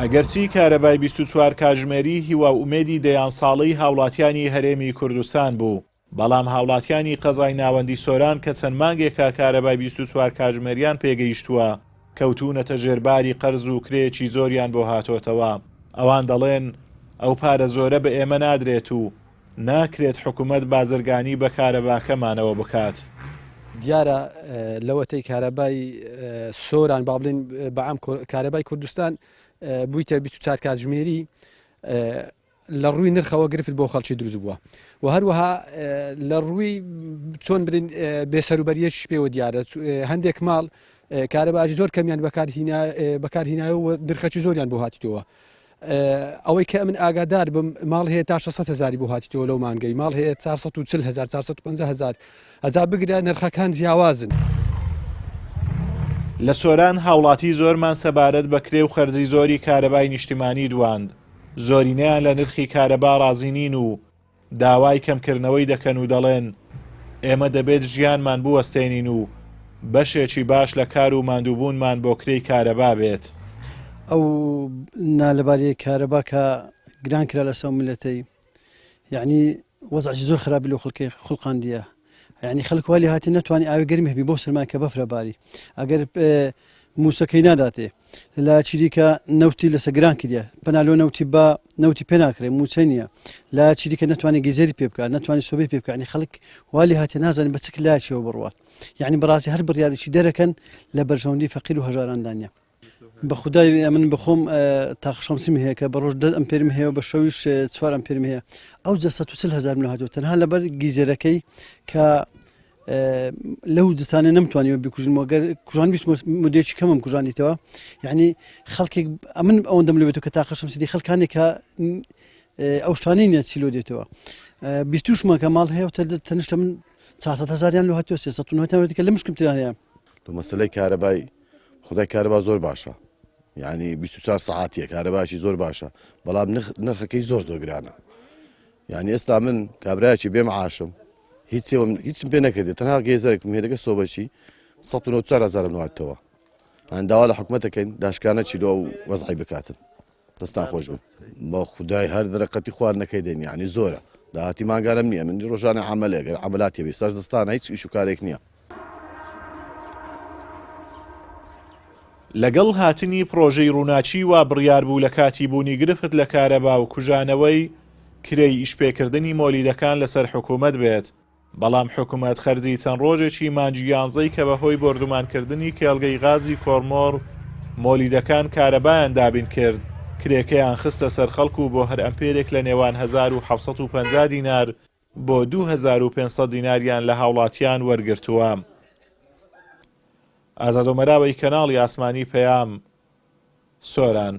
ئەگەرچی کارەبای 24 کاتژمێری هیوا ئومێدی دەیان ساڵەی هاوڵاتیانی هەرێمی کوردستان بوو، بەڵام هاوڵاتیانی قەزای ناوەندی سۆران کە چەند مانگێکە کارەبای 24 کاتژمێریان پێگەیشتووە کەوتونەتە ژێرباری قەرز و کرێکی زۆریان بۆ هاتۆتەوە. ئەوان دەڵێن ئەو پارە زۆرە بە ئێمە نادرێت و ناکرێت حکوومەت بازرگانی بە کارەباکەمانەوە بکات. دیارە لەوەتەی کارەبای سۆران با بڵێن بەعام کارەبای کوردستان بوویتە 24 کاتژمێری لە ڕووی نرخەوە گرفت بۆ خەڵکی دروست بووە و هەروەها لە ڕووی چۆن برین بێسەروبەریەش پێوە دیارە هەندێک ماڵ کارەباژی زۆر کەمیان بەکارهینایە و درخەکی زۆریان بۆ هاتیتەوە. ئەوەی کە من ئاگادار بم ماڵ هەیە تا 600,000 بۆ هاتیتەوە لەو مانگەی، ماڵ هەیە 440,000 450,000 هەزار بگرە نرخەکان جیاوازن. لە سۆران هاوڵاتی زۆرمان سەبارەت بە کرێ و خەرجی زۆری کارەبای نیشتیمانی دواند. زۆرینەیان لە نرخی کارەبا ڕازی نین و داوای کەمکردنەوەی دەکەن و دەڵێن ئێمە دەبێت ژیانمان بوەستێنین و بەشێکی باش لە کار و ماندووبوونمان بۆ کرێی کارەبا بێت. ئەو نالەبارەی کارەبا کە گران کرا لە سەو ملەتەی، یعنی وەزعی زۆر خراپی لەو خوڵقاندیە، یعنی خەڵک والی هاتی نەتوانی ئاوی گەرمی هەبی بۆ سەرمان کە بەفرە باری، ئەگەر موسەکەی ناداتێ لە چیریکە نەوتی لەسە گران کردە پەنالۆ نەوتی بە نەوتی پێ ناکرێت موچە نییە، لە چیریکە نەتوانێت گیزێری پێ بکات، نەتوانانی سۆبەی پێ بکات، یعنی خەڵک والی هاتی نازانێت بە چ لایەکیەوە بڕوات، یعنی بەڕاستی هەر بڕیارێکی دەرەکەن لە بەرژەوەندی فەقیر و هەژارandانە. بە خودای من بخۆم تاقشەمسیم هەیە کە بە ڕۆژ 10 ئەمپێرم هەیە و بە شەویش 4 ئەمپێرم هەیە، ئەو 140,000 من هاتووە تەنها لەبەر گیزێرەکەی کە لەو جستانە نەمتوانیەوە بکوژنەوە، کوژان بیست مودێکی کەمم کوژانیتەوە، یعنی خەڵکێک من ئەوەندەم لەبێتەوە کە تاقشەمسی خەڵکانێک کە ئەو شتانەی نیە چیلۆ دێتەوە 20مان کە ماڵ هەیە و تەنیشتە من 400,000 لە هاتووە 390 کە لە مشکم تران هەیە. مەسەلەی کارەبای خدای کارەبا زۆر باشە، یعنی 24 سەعاتیە کارەباشی زۆر باشە، بەڵام نرخەکەی زۆر گرانە. یعنی ئێستا من کابرایەکی بێ معاشم هیچم پێ نەکردێت، تەنها گێزەرێکم هەیە دەگە سۆبەکی 194,000 هاتەوە. ئەن داوا لە حکوومەتەکەین داشکانە چیلۆ و وەزعی بکاتن. دەستان خۆش بن بە خودای هەر دەرەقەتی خواردنەکەی دێن، یعنی زۆرە داهاتی ماگارم نییە، من ڕۆژانە عەمەلێک عەمەلاتی بێ سەر دەستانە هیچ ئیش و کارێک نییە. لەگەڵ هاتنی پرۆژەی ڕووناچی و بڕیار بوو لە کاتی بوونی گرفت لە کارەبا و کوژانەوەی کرێی ئیشپێکردنی مۆلیدەکان لەسەر حکوومەت بێت، بەڵام حکوومەت خەرجی چەند ڕۆژێکی مانگی 11 کە بەهۆی بردومانکردنی کێڵگەی غازی کۆرمۆر مۆلیدەکان کارەبایان دابین کرد، کرێکەیان خستە سەر خەڵک و بۆ هەر ئەمپێرێک لە نێوان 1750 دینار بۆ 2500 دیناریان لە هاوڵاتیان وەرگرتووە. ئازادۆمەراوی کەناڵی ئاسمانی پەیام، سۆران.